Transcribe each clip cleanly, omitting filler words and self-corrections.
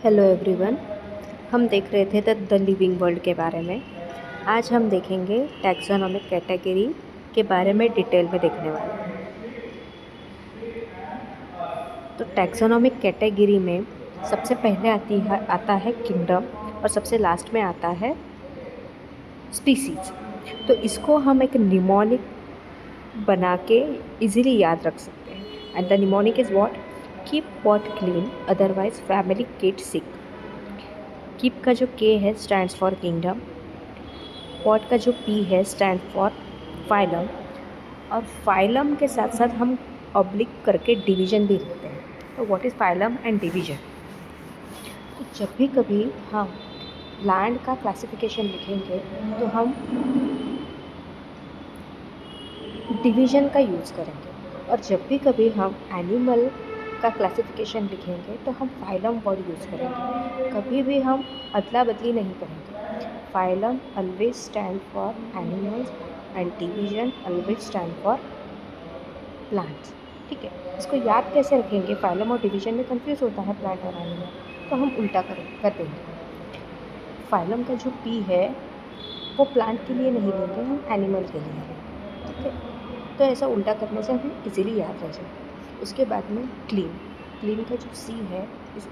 Hello everyone. हम देख रहे थे द लिविंग वर्ल्ड के बारे में। आज हम देखेंगे टैक्सोनॉमिक कैटेगरी के बारे में डिटेल में देखने वाले हैं। तो टैक्सोनॉमिक कैटेगरी में सबसे पहले आता है किंगडम और सबसे लास्ट में आता है स्पीसीज। तो इसको हम एक निमोनिक बना के इजीली याद रख सकते हैं। And the mnemonic is what? Keep pot clean otherwise family get sick. Keep का जो के है स्टैंड्स फॉर किंगडम, पॉट का जो पी है स्टैंड फॉर फाइलम, और फाइलम के साथ साथ हम ऑब्लिक करके डिवीज़न भी लिखते हैं। तो what is phylum and division? तो जब भी कभी हम प्लांट का क्लासिफिकेशन लिखेंगे तो हम डिवीज़न का यूज़ करेंगे, और जब भी कभी हम एनिमल का क्लासिफिकेशन लिखेंगे तो हम फाइलम वर्ड यूज़ करेंगे। कभी भी हम अदला बदली नहीं करेंगे। Phylum always stand for animals and division always stand for plants. ठीक है, इसको याद कैसे रखेंगे? फाइलम और डिवीज़न में कंफ्यूज होता है प्लांट और एनिमल, तो हम उल्टा कर देंगे। फाइलम का जो पी है वो प्लांट के लिए नहीं लेंगे, हम एनिमल के लिए लेंगे। ठीक है, तो ऐसा उल्टा करने से हमें इजीली याद रह जाए। उसके बाद में क्लीन का जो सी है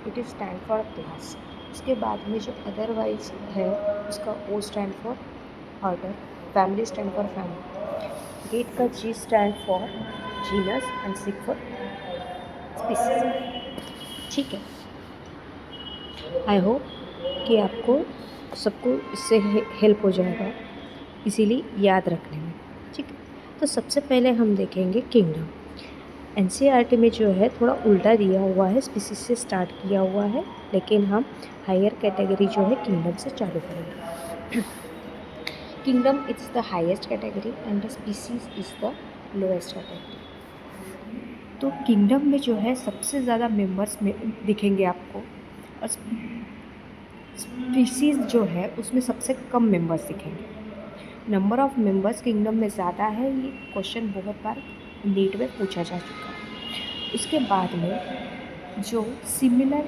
it is stand for class. उसके बाद में जो अदरवाइज है उसका O stand for order, family stand for family, गेट का G stand for genus and S for species. ठीक है, आई होप कि आपको सबको इससे हेल्प हो जाएगा इसीलिए याद रखने में। ठीक है, तो सबसे पहले हम देखेंगे किंगडम। एनसीईआरटी में जो है थोड़ा उल्टा दिया हुआ है, स्पीसीज से स्टार्ट किया हुआ है, लेकिन हम हायर कैटेगरी जो है किंगडम से चालू करेंगे। Kingdom it's the highest category and the species is the lowest category. तो किंगडम में जो है सबसे ज़्यादा मेंबर्स में दिखेंगे आपको, और स्पीसीज जो है उसमें सबसे कम मेंबर्स दिखेंगे। नंबर ऑफ़ मेंबर्स किंगडम में ज़्यादा है, ये क्वेश्चन बहुत बार नीट में पूछा जा चुका है। उसके बाद में जो सिमिलर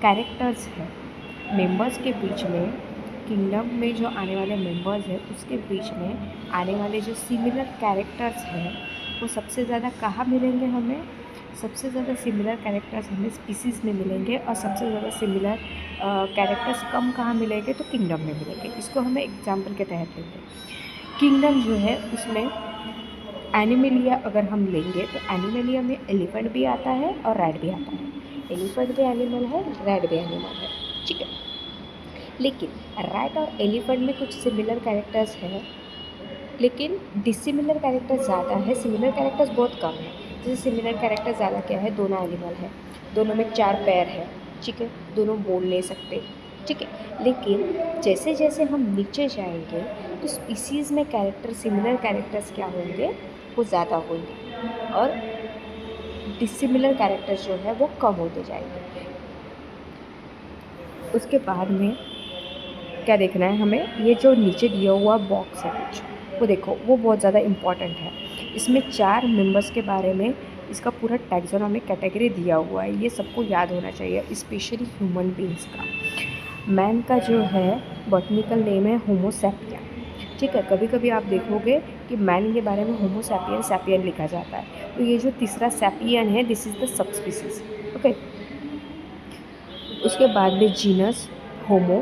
कैरेक्टर्स हैं मेंबर्स के बीच में, किंगडम में जो आने वाले मेंबर्स हैं उसके बीच में आने वाले जो सिमिलर कैरेक्टर्स हैं वो सबसे ज़्यादा कहाँ मिलेंगे हमें? सबसे ज़्यादा सिमिलर कैरेक्टर्स हमें स्पीसीज़ में मिलेंगे, और सबसे ज़्यादा सिमिलर कैरेक्टर्स कम कहाँ मिलेंगे? तो किंगडम में मिलेंगे। इसको हमें एग्जाम्पल के तहत लेंगे। किंगडम जो है उसमें एनिमलिया अगर हम लेंगे तो एनिमलिया में एलिफेंट भी आता है और रैट भी आता है। एलिफेंट भी एनिमल है, रैट भी एनिमल है। ठीक है, लेकिन रैट और एलिफेंट में कुछ सिमिलर कैरेक्टर्स हैं, लेकिन डिसिमिलर कैरेक्टर्स ज़्यादा है, सिमिलर कैरेक्टर्स बहुत कम है। जैसे सिमिलर कैरेक्टर ज़्यादा क्या है? दोनों एनिमल है, दोनों में 4 पैर है। ठीक है, दोनों बोल नहीं सकते। ठीक है, लेकिन जैसे जैसे हम नीचे जाएंगे तो स्पीसीज़ में कैरेक्टर सिमिलर कैरेक्टर्स क्या होंगे? वो ज़्यादा होंगे, और डिसिमिलर कैरेक्टर्स जो है वो कम होते जाएंगे। उसके बाद में क्या देखना है हमें? ये जो नीचे दिया हुआ बॉक्स है कुछ, वो देखो, वो बहुत ज़्यादा इम्पॉर्टेंट है। इसमें 4 मेंबर्स के बारे में इसका पूरा टैक्सोनॉमिक कैटेगरी दिया हुआ है, ये सबको याद होना चाहिए, स्पेशली ह्यूमन बींग्स का। मैन का जो है बॉटनिकल नेम है होमो सैपियन। ठीक है, कभी कभी आप देखोगे कि मैन के बारे में होमो सैपियन लिखा जाता है, तो ये जो तीसरा सैपियन है this is the subspecies. Okay, उसके बाद में genus Homo,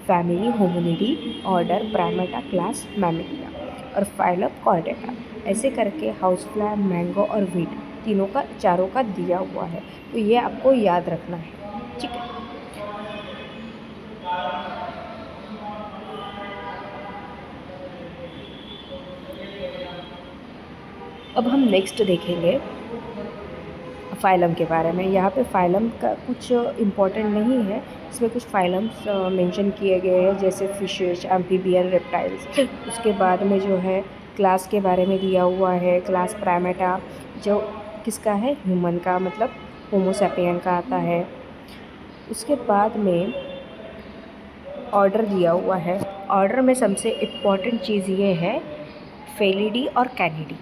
family Hominidae, order Primata, class Mammalia, और फाइलम कॉर्डेटा। ऐसे करके हाउस फ्लाई, मैंगो और वीट चारों का दिया हुआ है, तो ये आपको याद रखना है। ठीक है, अब हम नेक्स्ट देखेंगे फाइलम के बारे में। यहाँ पे फाइलम का कुछ इम्पोर्टेंट नहीं है, इसमें कुछ फाइलम्स मेंशन किए गए हैं, जैसे फिशेस, एम्फीबियन, रेप्टाइल्स। उसके बाद में जो है क्लास के बारे में दिया हुआ है, क्लास प्राइमेटा जो किसका है? ह्यूमन का, मतलब होमो सैपियन का आता है। उसके बाद में ऑर्डर दिया हुआ है। ऑर्डर में सबसे इम्पॉर्टेंट चीज़ ये है फेलिडी और कैनिडी।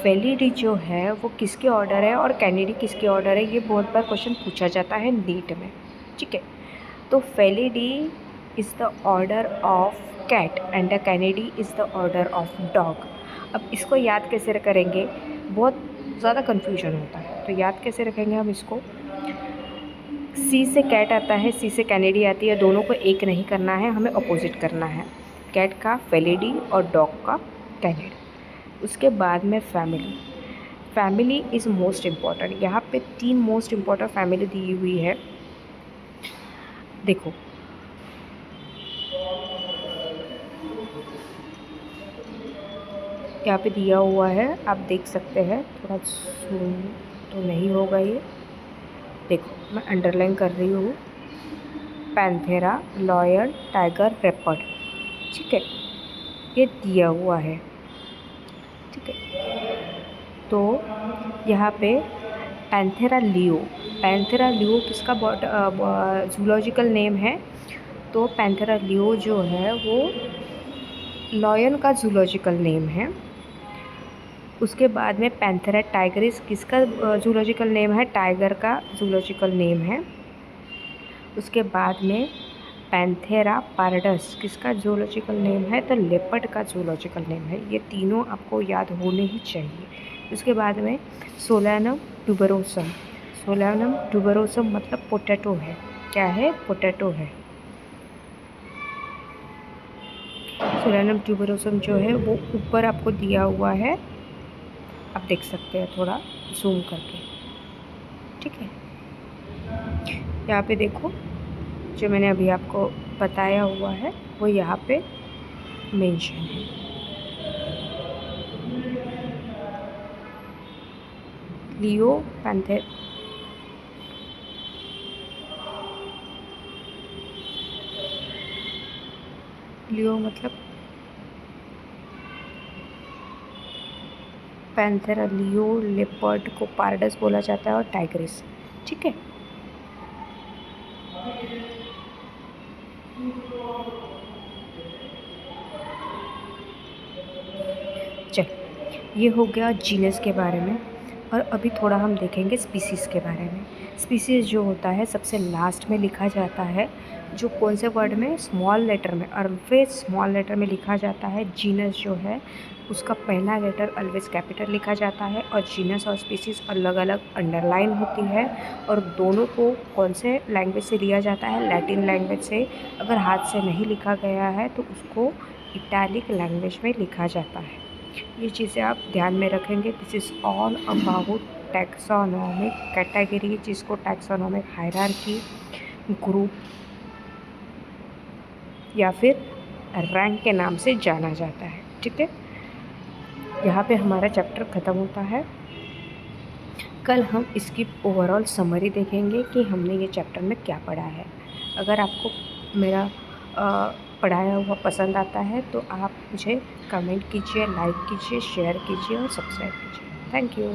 फेलिडी जो है वो किसके ऑर्डर है और कैनिडी किसके ऑर्डर है? ये बहुत बार क्वेश्चन पूछा जाता है नीट में। ठीक है, तो Felidae is the order of cat and the Canidae is the order of dog. अब इसको याद कैसे करेंगे, बहुत ज़्यादा कन्फ्यूजन होता है, तो याद कैसे रखेंगे हम इसको। सी से कैट आता है, सी से कैनेडी आती है, दोनों को एक नहीं करना है, हमें अपोजिट करना है। कैट का फेलिडी और डॉग का कैनेडी। उसके बाद में family. Family is most important. यहाँ पे 3 मोस्ट इम्पॉर्टेंट फैमिली दी हुई है। देखो, यहाँ पे दिया हुआ है, आप देख सकते हैं, थोड़ा जूम तो नहीं होगा ये। देखो मैं अंडरलाइन कर रही हूँ, पैंथेरा, लॉयन, टाइगर, लेपर्ड, ठीक है, ये दिया हुआ है, ठीक है। तो यहाँ पे पैंथेरा लियो, पैंथेरा लियो किसका जूलॉजिकल नेम है, तो पैंथेरा लियो जो है वो लॉयन का जूलॉजिकल नेम है। उसके बाद में पैंथेरा टाइगरिस किसका जूलॉजिकल नेम है, टाइगर का जूलॉजिकल नेम है। उसके बाद में पैंथेरा पारडस किसका जूलॉजिकल नेम है, तो लेपर्ड का जूलॉजिकल नेम है। ये तीनों आपको याद होने ही चाहिए। उसके बाद में सोलैनम ट्यूबरोसम, सोलैनम ट्यूबरोसम मतलब पोटैटो है, क्या है, पोटैटो है। सोलैनम ट्यूबरोसम जो है वो ऊपर आपको दिया हुआ है, आप देख सकते हैं थोड़ा जूम करके, ठीक है। यहाँ पे देखो, जो मैंने अभी आपको बताया हुआ है वो यहाँ पे मेंशन है। लियो पैंथेर, लियो मतलब पैंथेरा लियो, लेपर्ड को पारडस बोला जाता है और टाइग्रिस, ठीक है। चल, ये हो गया जीनस के बारे में। और अभी थोड़ा हम देखेंगे स्पीसीज़ के बारे में। स्पीसीज़ जो होता है सबसे लास्ट में लिखा जाता है, जो कौन से वर्ड में, स्मॉल लेटर में, ऑलवेज स्मॉल लेटर में लिखा जाता है। जीनस जो है उसका पहला लेटर ऑलवेज कैपिटल लिखा जाता है, और जीनस और स्पीसीज़ अलग अलग अंडरलाइन होती है। और दोनों को कौन से लैंग्वेज से लिया जाता है, लैटिन लैंग्वेज से। अगर हाथ से नहीं लिखा गया है तो उसको इटैलिक लैंग्वेज में लिखा जाता है। ये चीज़ें आप ध्यान में रखेंगे। This is all about taxonomic category, जिसको टैक्सोनॉमिक हायरार्की, ग्रुप या फिर रैंक के नाम से जाना जाता है, ठीक है। यहाँ पे हमारा चैप्टर ख़त्म होता है। कल हम इसकी ओवरऑल समरी देखेंगे कि हमने ये चैप्टर में क्या पढ़ा है। अगर आपको मेरा पढ़ाया हुआ पसंद आता है तो आप मुझे कमेंट कीजिए, लाइक कीजिए, शेयर कीजिए और सब्सक्राइब कीजिए। Thank you.